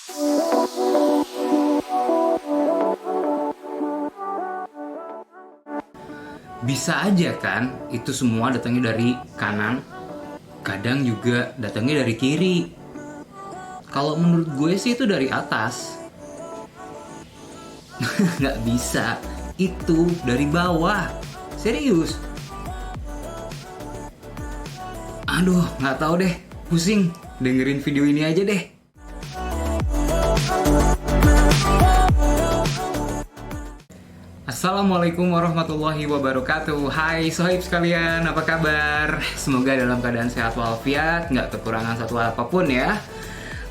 Bisa aja kan itu semua datangnya dari kanan, kadang juga datangnya dari kiri. Kalau menurut gue sih itu dari atas. Nggak bisa, itu dari bawah. Serius. Aduh, nggak tahu deh, pusing. Dengerin video ini aja deh. Assalamualaikum warahmatullahi wabarakatuh. Hai sohib sekalian, apa kabar? Semoga dalam keadaan sehat walafiat, nggak kekurangan satu apapun ya.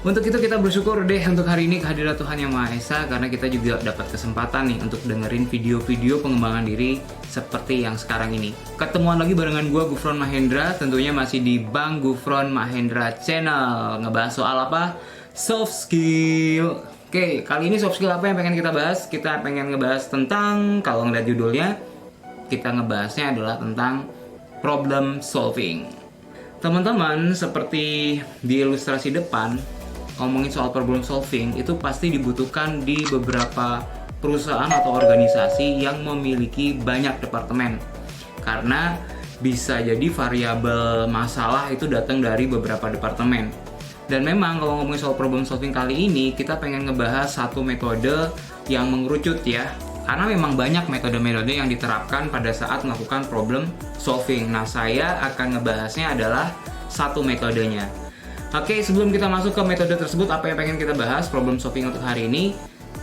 Untuk itu kita bersyukur deh untuk hari ini kehadirat Tuhan Yang Maha Esa, karena kita juga dapat kesempatan nih untuk dengerin video-video pengembangan diri seperti yang sekarang ini. Ketemuan lagi barengan gue, Gufron Mahendra, tentunya masih di Bang Gufron Mahendra Channel. Ngebahas soal apa? Soft skill. Oke, kali ini soft skill apa yang pengen kita bahas? Kita pengen ngebahas tentang, kalau ngeliat judulnya, kita ngebahasnya adalah tentang problem solving. Teman-teman, seperti di ilustrasi depan, ngomongin soal problem solving, itu pasti dibutuhkan di beberapa perusahaan atau organisasi yang memiliki banyak departemen. Karena bisa jadi variabel masalah itu datang dari beberapa departemen. Dan memang kalau ngomongin soal problem solving kali ini, kita pengen ngebahas satu metode yang mengerucut ya. Karena memang banyak metode-metode yang diterapkan pada saat melakukan problem solving. Nah, saya akan ngebahasnya adalah satu metodenya. Oke, sebelum kita masuk ke metode tersebut, apa yang pengen kita bahas problem solving untuk hari ini,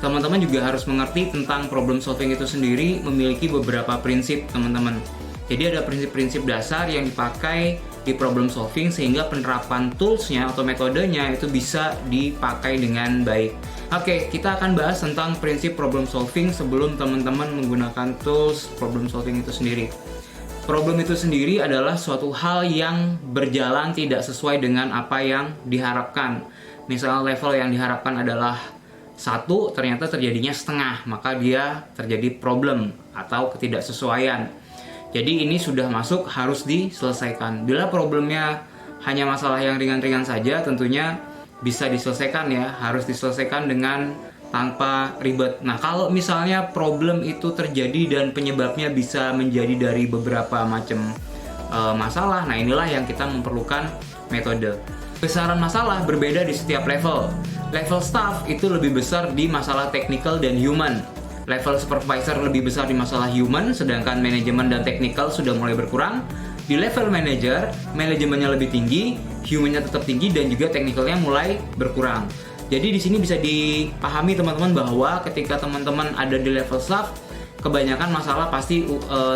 teman-teman juga harus mengerti tentang problem solving itu sendiri memiliki beberapa prinsip, teman-teman. Jadi ada prinsip-prinsip dasar yang dipakai di problem solving sehingga penerapan toolsnya atau metodenya itu bisa dipakai dengan baik. Oke, kita akan bahas tentang prinsip problem solving sebelum teman-teman menggunakan tools problem solving itu sendiri. Problem itu sendiri adalah suatu hal yang berjalan tidak sesuai dengan apa yang diharapkan. Misalnya level yang diharapkan adalah 1, ternyata terjadinya setengah, maka dia terjadi problem atau ketidaksesuaian. Jadi ini sudah masuk, harus diselesaikan. Bila problemnya hanya masalah yang ringan-ringan saja, tentunya bisa diselesaikan ya, harus diselesaikan dengan tanpa ribet. Nah, kalau misalnya problem itu terjadi dan penyebabnya bisa menjadi dari beberapa macam masalah, nah inilah yang kita memerlukan metode. Besaran masalah berbeda di setiap level. Level staff itu lebih besar di masalah technical dan human. Level supervisor lebih besar di masalah human, sedangkan manajemen dan technical sudah mulai berkurang. Di level manager, manajemennya lebih tinggi, humannya tetap tinggi, dan juga technicalnya mulai berkurang. Jadi di sini bisa dipahami teman-teman bahwa ketika teman-teman ada di level staff, kebanyakan masalah pasti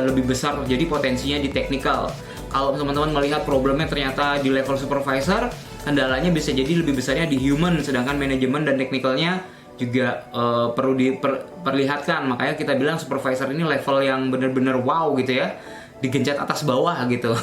lebih besar terjadi potensinya di technical. Kalau teman-teman melihat problemnya ternyata di level supervisor, kendalanya bisa jadi lebih besarnya di human, sedangkan manajemen dan technicalnya juga perlu diperlihatkan. Makanya kita bilang supervisor ini level yang benar-benar wow gitu ya, digencet atas bawah gitu.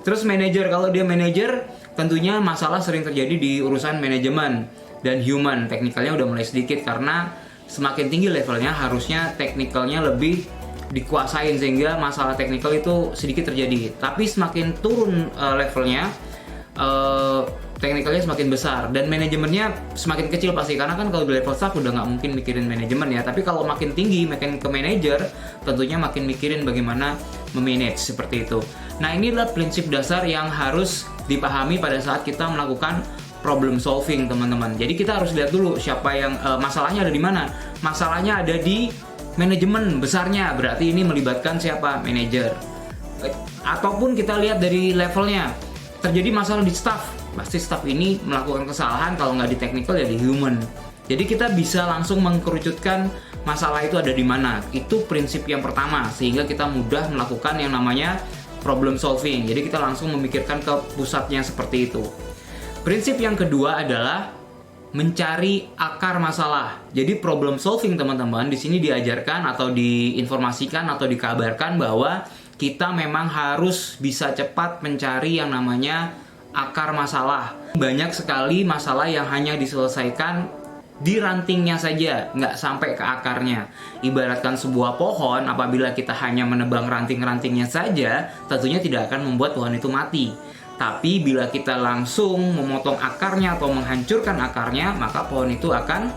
Terus manajer, kalau dia manajer, tentunya masalah sering terjadi di urusan manajemen dan human. Teknikalnya udah mulai sedikit, karena semakin tinggi levelnya harusnya teknikalnya lebih dikuasain sehingga masalah teknikal itu sedikit terjadi. Tapi semakin turun levelnya, teknikalnya semakin besar, dan manajemennya semakin kecil pasti, karena kan kalau di level staff udah nggak mungkin mikirin manajemen ya. Tapi kalau makin tinggi, makin ke manajer, tentunya makin mikirin bagaimana memanage seperti itu. Nah, inilah prinsip dasar yang harus dipahami pada saat kita melakukan problem solving, teman-teman. Jadi kita harus lihat dulu siapa yang masalahnya ada di mana. Masalahnya ada di manajemen besarnya, berarti ini melibatkan siapa? Manajer. Ataupun kita lihat dari levelnya, terjadi masalah di staff, pasti staff ini melakukan kesalahan, kalau nggak di technical ya di human. Jadi kita bisa langsung mengkerucutkan masalah itu ada di mana. Itu prinsip yang pertama, sehingga kita mudah melakukan yang namanya problem solving. Jadi kita langsung memikirkan ke pusatnya seperti itu. Prinsip yang kedua adalah mencari akar masalah. Jadi problem solving, teman-teman, di sini diajarkan atau diinformasikan atau dikabarkan bahwa kita memang harus bisa cepat mencari yang namanya akar masalah. Banyak sekali masalah yang hanya diselesaikan di rantingnya saja, nggak sampai ke akarnya. Ibaratkan sebuah pohon, apabila kita hanya menebang ranting-rantingnya saja, tentunya tidak akan membuat pohon itu mati. Tapi bila kita langsung memotong akarnya atau menghancurkan akarnya, maka pohon itu akan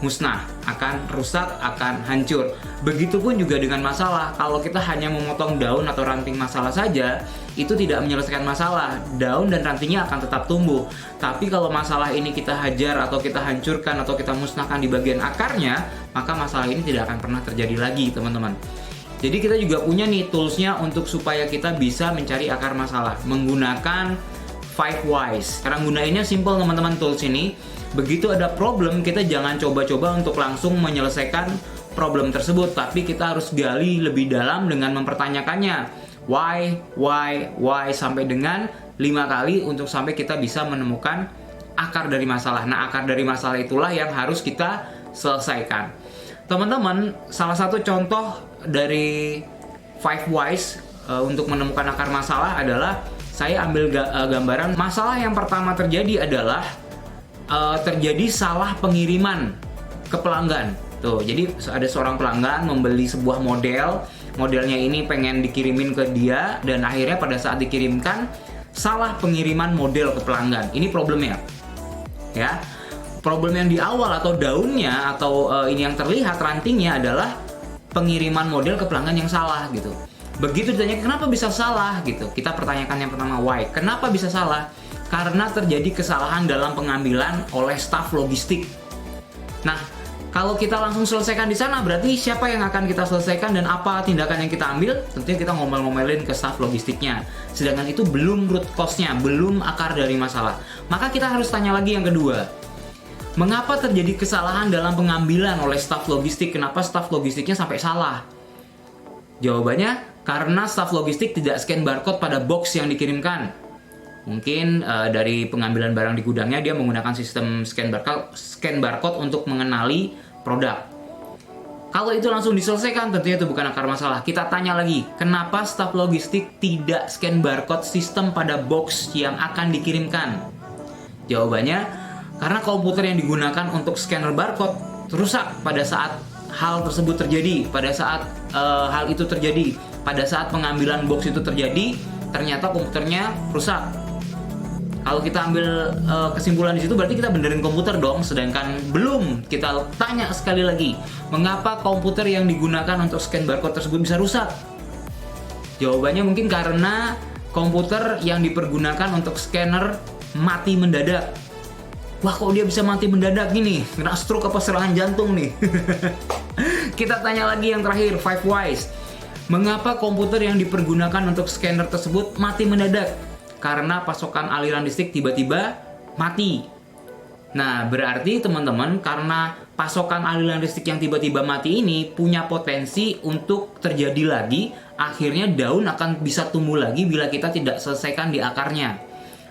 musnah, akan rusak, akan hancur. Begitupun juga dengan masalah. Kalau kita hanya memotong daun atau ranting masalah saja, itu tidak menyelesaikan masalah. Daun dan rantingnya akan tetap tumbuh. Tapi kalau masalah ini kita hajar atau kita hancurkan atau kita musnahkan di bagian akarnya, maka masalah ini tidak akan pernah terjadi lagi, teman-teman. Jadi kita juga punya nih toolsnya untuk supaya kita bisa mencari akar masalah menggunakan 5 whys. Cara gunainnya simple, teman-teman, tools ini. Begitu ada problem, kita jangan coba-coba untuk langsung menyelesaikan problem tersebut, tapi kita harus gali lebih dalam dengan mempertanyakannya. Why sampai dengan 5 kali untuk sampai kita bisa menemukan akar dari masalah. Nah, akar dari masalah itulah yang harus kita selesaikan. Teman-teman, salah satu contoh dari 5 whys untuk menemukan akar masalah adalah saya ambil gambaran. Masalah yang pertama terjadi adalah terjadi salah pengiriman ke pelanggan. Tuh, jadi ada seorang pelanggan membeli sebuah modelnya ini pengen dikirimin ke dia, dan akhirnya pada saat dikirimkan salah pengiriman model ke pelanggan. Ini problemnya, ya. Problem yang di awal atau daunnya atau ini yang terlihat rantingnya adalah pengiriman model ke pelanggan yang salah gitu. Begitu ditanya kenapa bisa salah gitu, kita pertanyakan yang pertama why. Kenapa bisa salah? Karena terjadi kesalahan dalam pengambilan oleh staf logistik. Nah, kalau kita langsung selesaikan di sana, berarti siapa yang akan kita selesaikan dan apa tindakan yang kita ambil? Tentunya kita ngomel-ngomelin ke staf logistiknya. Sedangkan itu belum root cause-nya, belum akar dari masalah. Maka kita harus tanya lagi yang kedua. Mengapa terjadi kesalahan dalam pengambilan oleh staf logistik? Kenapa staf logistiknya sampai salah? Jawabannya, karena staf logistik tidak scan barcode pada box yang dikirimkan. Mungkin dari pengambilan barang di gudangnya dia menggunakan sistem scan barcode untuk mengenali produk. Kalau itu langsung diselesaikan, tentunya itu bukan akar masalah. Kita tanya lagi, kenapa staf logistik tidak scan barcode sistem pada box yang akan dikirimkan? Jawabannya, karena komputer yang digunakan untuk scanner barcode rusak pada saat hal tersebut terjadi, pada saat hal itu terjadi, pada saat pengambilan box itu terjadi, ternyata komputernya rusak. Kalau kita ambil kesimpulan di situ, berarti kita benerin komputer dong. Sedangkan belum, kita tanya sekali lagi, mengapa komputer yang digunakan untuk scan barcode tersebut bisa rusak? Jawabannya mungkin karena komputer yang dipergunakan untuk scanner mati mendadak. Wah, kok dia bisa mati mendadak gini? Kena stroke apa serangan jantung nih? Kita tanya lagi yang terakhir, 5 whys. Mengapa komputer yang dipergunakan untuk scanner tersebut mati mendadak? Karena pasokan aliran listrik tiba-tiba mati. Nah, berarti teman-teman, karena pasokan aliran listrik yang tiba-tiba mati ini punya potensi untuk terjadi lagi, akhirnya daun akan bisa tumbuh lagi bila kita tidak selesaikan di akarnya.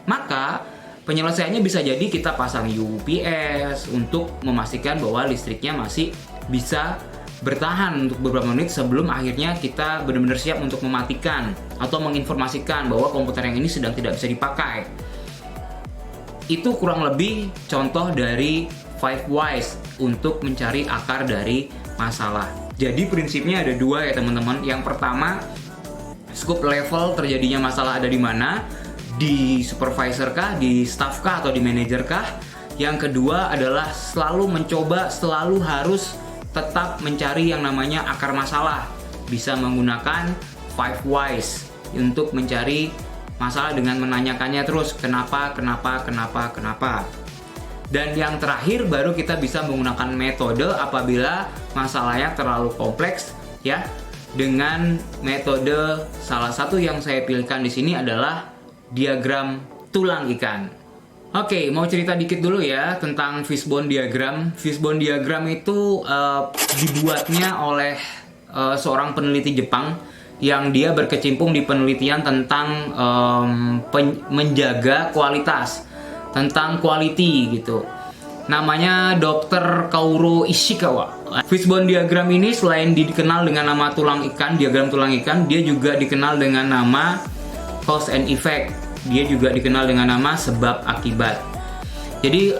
Maka penyelesaiannya bisa jadi kita pasang UPS untuk memastikan bahwa listriknya masih bisa bertahan untuk beberapa menit sebelum akhirnya kita benar-benar siap untuk mematikan atau menginformasikan bahwa komputer yang ini sedang tidak bisa dipakai. Itu kurang lebih contoh dari 5 whys untuk mencari akar dari masalah. Jadi prinsipnya ada 2 ya teman-teman. Yang pertama, scope level terjadinya masalah ada di mana? Di supervisor kah, di staff kah, atau di manajer kah? Yang kedua adalah selalu harus tetap mencari yang namanya akar masalah. Bisa menggunakan 5 whys untuk mencari masalah dengan menanyakannya terus kenapa. Dan yang terakhir baru kita bisa menggunakan metode apabila masalahnya terlalu kompleks, ya. Dengan metode salah satu yang saya pilihkan di sini adalah diagram tulang ikan. Oke, mau cerita dikit dulu ya tentang fishbone diagram. Fishbone diagram itu dibuatnya oleh seorang peneliti Jepang yang dia berkecimpung di penelitian tentang menjaga kualitas, tentang quality gitu. Namanya Dr. Kaoru Ishikawa. Fishbone diagram ini selain dikenal dengan nama tulang ikan, diagram tulang ikan, dia juga dikenal dengan nama cause and effect. Dia juga dikenal dengan nama sebab akibat. Jadi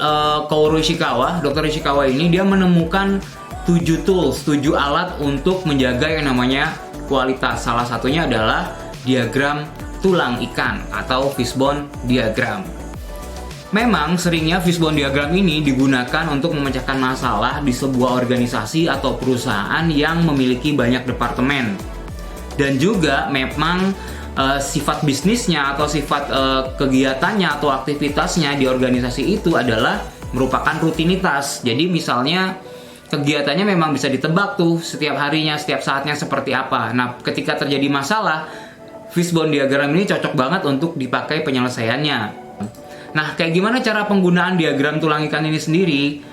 Kaoru Ishikawa, Dr. Ishikawa ini dia menemukan 7 tools, 7 alat untuk menjaga yang namanya kualitas. Salah satunya adalah diagram tulang ikan atau fishbone diagram. Memang seringnya fishbone diagram ini digunakan untuk memecahkan masalah di sebuah organisasi atau perusahaan yang memiliki banyak departemen. Dan juga memang sifat bisnisnya atau sifat kegiatannya atau aktivitasnya di organisasi itu adalah merupakan rutinitas. Jadi misalnya kegiatannya memang bisa ditebak tuh setiap harinya, setiap saatnya seperti apa. Nah, ketika terjadi masalah, fishbone diagram ini cocok banget untuk dipakai penyelesaiannya. Nah, kayak gimana cara penggunaan diagram tulang ikan ini sendiri?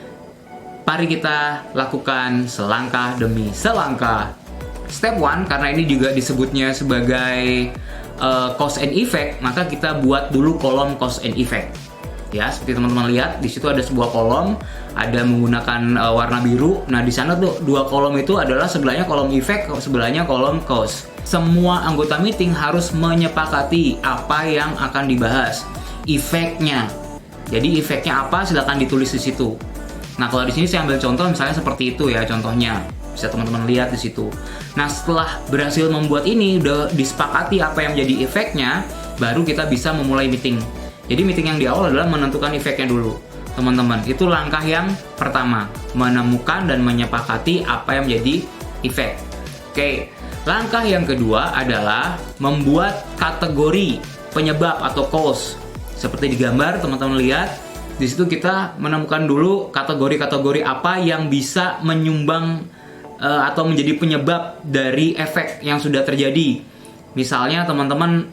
Mari kita lakukan selangkah demi selangkah. Step 1, karena ini juga disebutnya sebagai cause and effect, maka kita buat dulu kolom cause and effect. Ya, seperti teman-teman lihat, di situ ada sebuah kolom, ada menggunakan warna biru. Nah, di sana tuh dua kolom itu adalah sebelahnya kolom effect, sebelahnya kolom cause. Semua anggota meeting harus menyepakati apa yang akan dibahas, efeknya. Jadi efeknya apa, silakan ditulis di situ. Nah, kalau di sini saya ambil contoh misalnya seperti itu ya contohnya. Bisa teman-teman lihat di situ. Nah, setelah berhasil membuat ini, udah disepakati apa yang menjadi efeknya, baru kita bisa memulai meeting. Jadi meeting yang di awal adalah menentukan efeknya dulu, teman-teman. Itu langkah yang pertama, menemukan dan menyepakati apa yang menjadi efek. Oke, langkah yang kedua adalah membuat kategori penyebab atau cause. Seperti di gambar, teman-teman lihat, di situ kita menemukan dulu kategori-kategori apa yang bisa menyumbang atau menjadi penyebab dari efek yang sudah terjadi. Misalnya teman-teman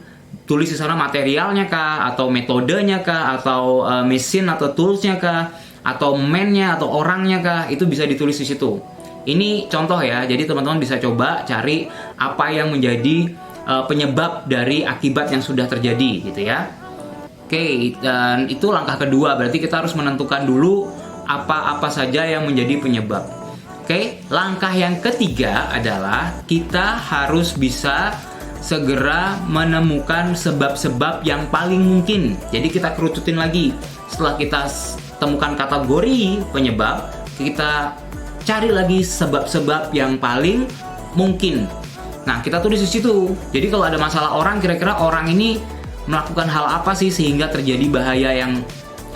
tulis di sana materialnya kah, atau metodenya kah, atau mesin atau toolsnya kah, atau man-nya atau orangnya kah, itu bisa ditulis di situ. Ini contoh ya, jadi teman-teman bisa coba cari apa yang menjadi penyebab dari akibat yang sudah terjadi gitu ya. Oke, dan itu langkah kedua, berarti kita harus menentukan dulu apa-apa saja yang menjadi penyebab. Oke, langkah yang ketiga adalah kita harus bisa segera menemukan sebab-sebab yang paling mungkin. Jadi kita kerucutin lagi. Setelah kita temukan kategori penyebab, kita cari lagi sebab-sebab yang paling mungkin. Nah, kita tulis di situ. Jadi kalau ada masalah orang, kira-kira orang ini melakukan hal apa sih sehingga terjadi bahaya yang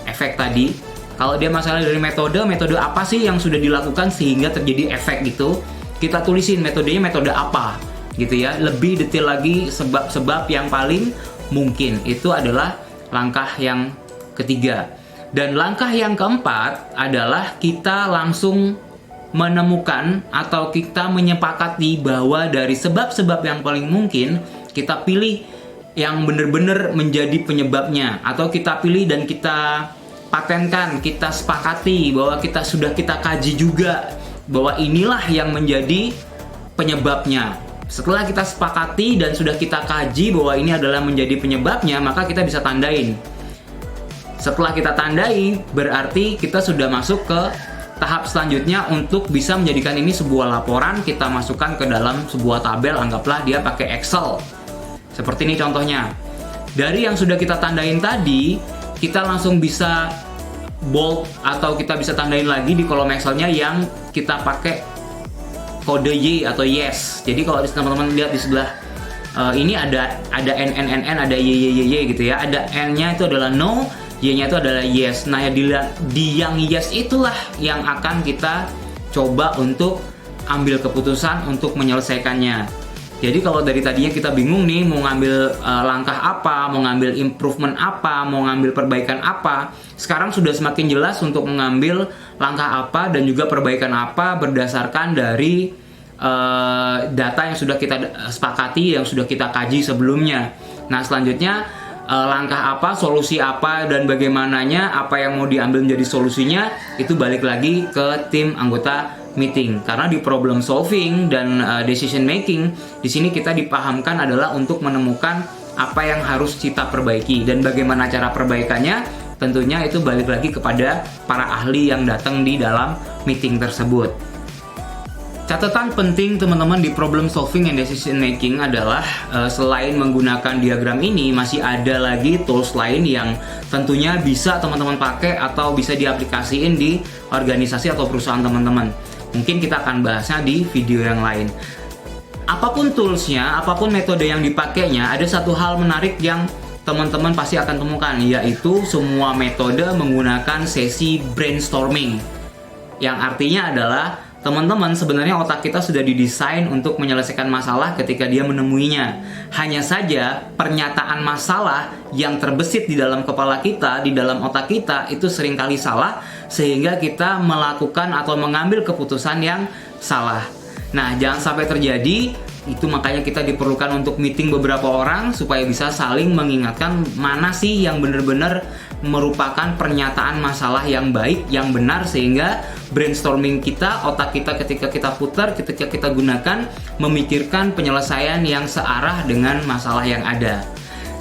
efek tadi? Kalau dia masalah dari metode apa sih yang sudah dilakukan sehingga terjadi efek gitu? Kita tulisin metodenya metode apa, gitu ya. Lebih detail lagi sebab-sebab yang paling mungkin. Itu adalah langkah yang ketiga. Dan langkah yang keempat adalah kita langsung menemukan atau kita menyepakati bahwa dari sebab-sebab yang paling mungkin kita pilih yang benar-benar menjadi penyebabnya, atau kita pilih dan kita patenkan, kita sepakati bahwa kita kaji juga bahwa inilah yang menjadi penyebabnya. Setelah kita sepakati dan sudah kita kaji bahwa ini adalah menjadi penyebabnya, maka kita bisa tandain. Setelah kita tandai, berarti kita sudah masuk ke tahap selanjutnya untuk bisa menjadikan ini sebuah laporan, kita masukkan ke dalam sebuah tabel, anggaplah dia pakai Excel. Seperti ini contohnya. Dari yang sudah kita tandain tadi, kita langsung bisa bold atau kita bisa tandain lagi di kolom Excelnya yang kita pakai kode Y atau yes. Jadi kalau teman-teman lihat di sebelah ini ada n, ada y gitu ya. Ada n-nya itu adalah no, y-nya itu adalah yes. Nah, di yang yes itulah yang akan kita coba untuk ambil keputusan untuk menyelesaikannya. Jadi kalau dari tadinya kita bingung nih mau ngambil langkah apa, mau ngambil improvement apa, mau ngambil perbaikan apa, sekarang sudah semakin jelas untuk mengambil langkah apa dan juga perbaikan apa berdasarkan dari data yang sudah kita sepakati, yang sudah kita kaji sebelumnya. Nah, selanjutnya langkah apa, solusi apa, dan bagaimananya, apa yang mau diambil menjadi solusinya, itu balik lagi ke tim anggota meeting. Karena di problem solving dan decision making, di sini kita dipahamkan adalah untuk menemukan apa yang harus kita perbaiki dan bagaimana cara perbaikannya. Tentunya itu balik lagi kepada para ahli yang datang di dalam meeting tersebut. Catatan penting teman-teman di problem solving and decision making adalah selain menggunakan diagram ini, masih ada lagi tools lain yang tentunya bisa teman-teman pakai atau bisa diaplikasiin di organisasi atau perusahaan teman-teman. Mungkin kita akan bahasnya di video yang lain. apapun toolsnya, apapun metode yang dipakainya, ada satu hal menarik yang teman-teman pasti akan temukan, yaitu semua metode menggunakan sesi brainstorming. Yang artinya adalah teman-teman, sebenarnya otak kita sudah didesain untuk menyelesaikan masalah ketika dia menemuinya. Hanya saja pernyataan masalah yang terbesit di dalam kepala kita, di dalam otak kita, itu seringkali salah, sehingga kita melakukan atau mengambil keputusan yang salah. Nah, jangan sampai terjadi. Itu makanya kita diperlukan untuk meeting beberapa orang supaya bisa saling mengingatkan mana sih yang benar-benar merupakan pernyataan masalah yang baik, yang benar, sehingga brainstorming kita, otak kita ketika kita putar, ketika kita gunakan, memikirkan penyelesaian yang searah dengan masalah yang ada.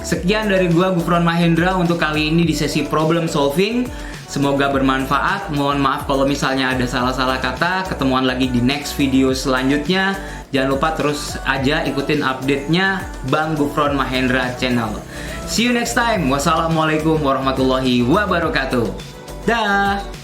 Sekian dari gua, Gufron Mahendra, untuk kali ini di sesi problem solving. Semoga bermanfaat. Mohon maaf kalau misalnya ada salah-salah kata. Ketemuan lagi di next video selanjutnya. Jangan lupa terus aja ikutin update-nya Bang Gufron Mahendra Channel. See you next time. Wassalamualaikum warahmatullahi wabarakatuh. Dah.